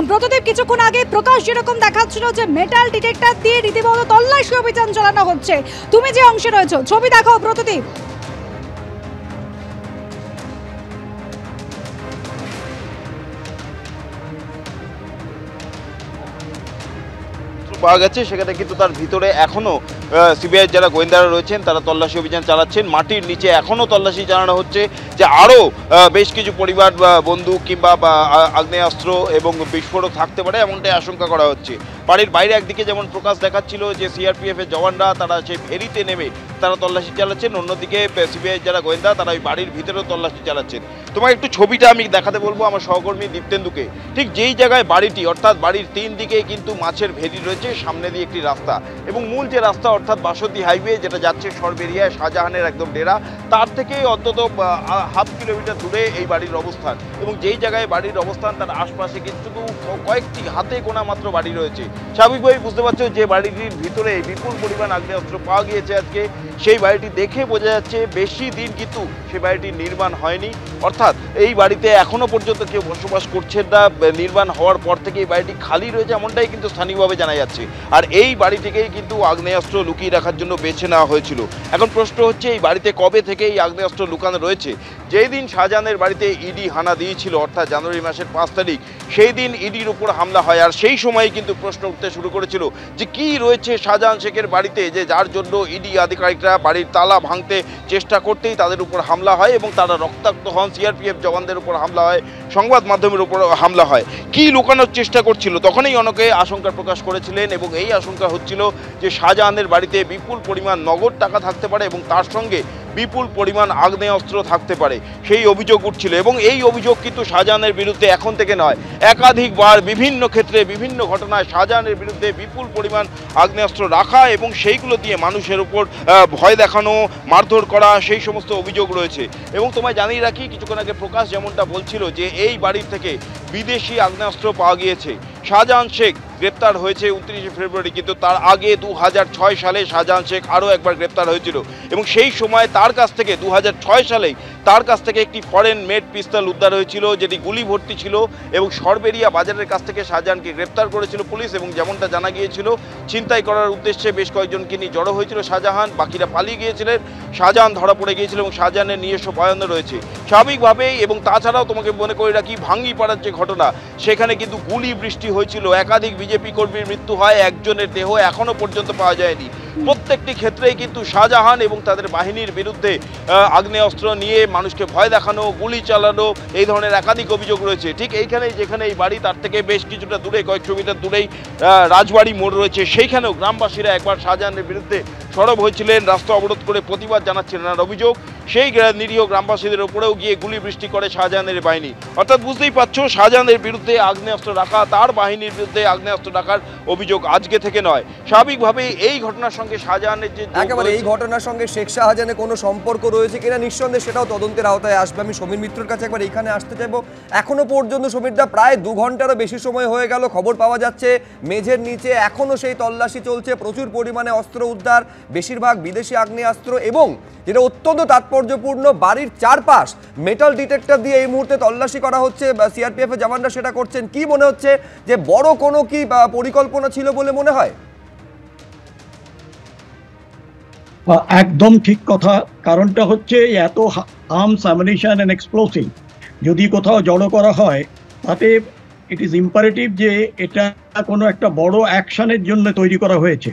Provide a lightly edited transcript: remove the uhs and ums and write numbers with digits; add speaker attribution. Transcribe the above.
Speaker 1: প্রতিদিন কিছুক্ষণ আগে প্রকাশ যেরকম দেখাচ্ছিল যে মেটাল ডিটেক্টর দিয়ে রীতিমতো তল্লাশি অভিযান চালানো হচ্ছে, তুমি যে অংশে রয়েছো ছবি দেখাও প্রতিদিন।
Speaker 2: পাওয়া গেছে সেখানে কিন্তু তার ভিতরে এখনো সিবিআই যারা গোয়েন্দারা রয়েছেন তারা তল্লাশি অভিযান চালাচ্ছেন। মাটির নিচে এখনো তল্লাশি চালানো হচ্ছে যে আরও বেশ কিছু পরিবার বন্দুক কিংবা আগ্নেয়াস্ত্র এবং বিস্ফোরক থাকতে পারে এমনটাই আশঙ্কা করা হচ্ছে। বাড়ির বাইরে একদিকে যেমন প্রকাশ দেখাচ্ছিল যে সিআরপিএফ এর জওয়ানরা তারা সেই ফেরিতে নেমে তারা তল্লাশি চালাচ্ছেন, অন্যদিকে সিবিআই যারা গোয়েন্দা তারা ওই বাড়ির ভিতরেও তল্লাশি চালাচ্ছেন। তোমাকে একটু ছবিটা আমি দেখাতে বলবো আমার সহকর্মী দীপ্তেন্দুকে। ঠিক যেই জায়গায় বাড়িটি, অর্থাৎ বাড়ির 3 দিকেই কিন্তু মাছের ভেরি রয়েছে, সামনে দিয়ে একটি রাস্তা এবং মূল যে রাস্তা অর্থাৎ বাসন্তী হাইওয়ে যেটা যাচ্ছে সরবেরিয়ায় শাহজাহানের একদম ডেরা, তার থেকে অন্তত হাফ কিলোমিটার দূরে এই বাড়ির অবস্থান। এবং যেই জায়গায় বাড়ির অবস্থান তার আশপাশে কিন্তু কয়েকটি হাতে গোনা মাত্র বাড়ি রয়েছে। স্বাভাবিকভাবেই বুঝতে পারছো যে বাড়িটির ভিতরে বিপুল পরিমাণ আগ্নেয়াস্ত্র পাওয়া গিয়েছে আজকে। সেই বাড়িটি দেখে বোঝা যাচ্ছে বেশি দিন কিন্তু সেই বাড়িটির নির্মাণ হয়নি, অর্থাৎ এই বাড়িতে এখনো পর্যন্ত কেউ বসবাস করছেন না। নির্মাণ হওয়ার পর থেকে এই বাড়িটি খালি রয়েছে এমনটাই কিন্তু স্থানীয়ভাবে জানা যাচ্ছে। আর এই বাড়িটিকেই কিন্তু আগ্নেয়াস্ত্র লুকিয়ে রাখার জন্য বেছে নেওয়া হয়েছিল। এখন প্রশ্ন হচ্ছে এই বাড়িতে কবে থেকে এই আগ্নেয়াস্ত্র লুকানো রয়েছে? যেই দিন শাহজাহানের বাড়িতে ইডি হানা দিয়েছিল অর্থাৎ জানুয়ারি মাসের 5 তারিখ, সেই দিন ইডির উপর হামলা হয়। আর সেই সময় কিন্তু প্রশ্ন উঠতে শুরু করেছিল যে কি রয়েছে শাহজাহান শেখের বাড়িতে, যে যার জন্য ইডি আধিকারিকরা বাড়ির তালা ভাঙতে চেষ্টা করতেই তাদের উপর হামলা হয় এবং তারা রক্তাক্ত হন। সিআরপিএফ জওয়ানদের উপর হামলা হয়, সংবাদ মাধ্যমের উপর হামলা হয়। কি লুকানোর চেষ্টা করছিল তখনই অনেকে আশঙ্কা প্রকাশ করেছিলেন এবং এই আশঙ্কা হচ্ছিল যে শাহজাহানের বাড়িতে বিপুল পরিমাণ নগদ টাকা থাকতে পারে এবং তার সঙ্গে বিপুল পরিমাণ আগ্নেয়াস্ত্র থাকতে পারে, সেই অভিযোগ উঠছিল। এবং এই অভিযোগ কিন্তু শাহজাহানের বিরুদ্ধে এখন থেকে নয়, একাধিকবার বিভিন্ন ক্ষেত্রে বিভিন্ন ঘটনায় শাহজাহানের বিরুদ্ধে বিপুল পরিমাণ আগ্নেয়াস্ত্র রাখা এবং সেইগুলো দিয়ে মানুষের উপর ভয় দেখানো, মারধর করা, সেই সমস্ত অভিযোগ রয়েছে। এবং তোমায় জানিয়ে রাখি, কিছুক্ষণ আগে প্রকাশ যেমনটা বলছিল যে এই বাড়ির থেকে বিদেশি আগ্নেয়াস্ত্র পাওয়া গিয়েছে। শাহজাহান শেখ গ্রেপ্তার হয়েছে 29শে ফেব্রুয়ারি, কিন্তু তার আগে 2006 সালে শাহজাহান শেখ আরও একবার গ্রেপ্তার হয়েছিল এবং সেই সময় তার কাছ থেকে 2006 সালেই তার কাছ থেকে একটি ফরেন মেড পিস্তল উদ্ধার হয়েছিল যেটি গুলি ভর্তি ছিল এবং সরবেরিয়া বাজারের কাছ থেকে শাহজাহানকে গ্রেপ্তার করেছিল পুলিশ। এবং যেমনটা জানা গিয়েছিল ছিনতাই করার উদ্দেশ্যে বেশ কয়েকজনকে নিয়ে জড়ো হয়েছিল শাহজাহান, বাকিরা পালিয়ে গিয়েছিলেন। শাহজাহান ধরা পড়ে গিয়েছিল এবং শাহজাহানের নিজস্ব বয়ানও রয়েছে স্বাভাবিকভাবেই। এবং তাছাড়াও তোমাকে মনে করে রাখি, ভাঙ্গিপাড়ার যে ঘটনা সেখানে কিন্তু গুলি বৃষ্টি হয়েছিল, একাধিক বিজেপি কর্মীর মৃত্যু হয়, একজনের দেহ এখনো পর্যন্ত পাওয়া যায়নি। প্রত্যেকটি ক্ষেত্রেই কিন্তু শাহজাহান এবং তাদের বাহিনীর বিরুদ্ধে আগ্নেয়াস্ত্র নিয়ে মানুষকে ভয় দেখানো, গুলি চালানো, এই ধরনের একাধিক অভিযোগ রয়েছে। ঠিক এইখানেই যেখানে এই বাড়ি তার থেকে বেশ কিছুটা দূরে, কয়েকশো মিটার দূরেই রাজবাড়ি মোড় রয়েছে, সেইখানেও গ্রামবাসীরা একবার শাহজাহানের বিরুদ্ধে সরব হয়েছিলেন, রাস্তা অবরোধ করে প্রতিবাদ জানাচ্ছিলেন। আর অভিযোগ সেই নিরীহ গ্রামবাসীদের উপরেও গিয়ে গুলি বৃষ্টি করে শাহজাহানের বাহিনী। অর্থাৎ বুঝতেই পারছো, শাহজাহানের বিরুদ্ধে আগ্নেয়াস্ত্র রাখা, তার বাহিনীর বিরুদ্ধে আগ্নেয়াস্ত্র রাখার অভিযোগ আজকে থেকে নয়। স্বাভাবিকভাবেই এই ঘটনার সঙ্গে শাহজাহানের যে
Speaker 3: একেবারে এই ঘটনার সঙ্গে শেখ শাহজাহানের কোনো সম্পর্ক রয়েছে কিনা নিঃসন্দেহে সেটাও তদন্তের আওতায় আসবে। আমি সমীর মিত্রর কাছে একবার এইখানে আসতে চাইবো। এখনো পর্যন্ত সমীরদা প্রায় 2 ঘন্টারও বেশি সময় হয়ে গেল, খবর পাওয়া যাচ্ছে মেঝের নিচে এখনো সেই তল্লাশি চলছে, প্রচুর পরিমাণে অস্ত্র উদ্ধার, বেশিরভাগ বিদেশি আগ্নেয়াস্ত্র, এবং যেটা অত্যন্ত তাৎপর্যপূর্ণ বাড়ির চারপাশ মেটাল ডিটেক্টর দিয়ে এই মুহূর্তে তল্লাশি করা হচ্ছে, সিআরপিএফ এর জওয়ানরা সেটা করছেন। কি মনে হচ্ছে যে বড় কোনো কি পরিকল্পনা ছিল বলে মনে হয়?
Speaker 4: একদম ঠিক কথা। কারণটা হচ্ছে এত আর্মস, অ্যামিনিশন এন্ড এক্সপ্লোসিভ যদি কোথাও জড়ো করা হয়, তাতে ইট ইজ ইম্পারেটিভ যে এটা কোনো একটা বড় অ্যাকশনের জন্য তৈরি করা হয়েছে।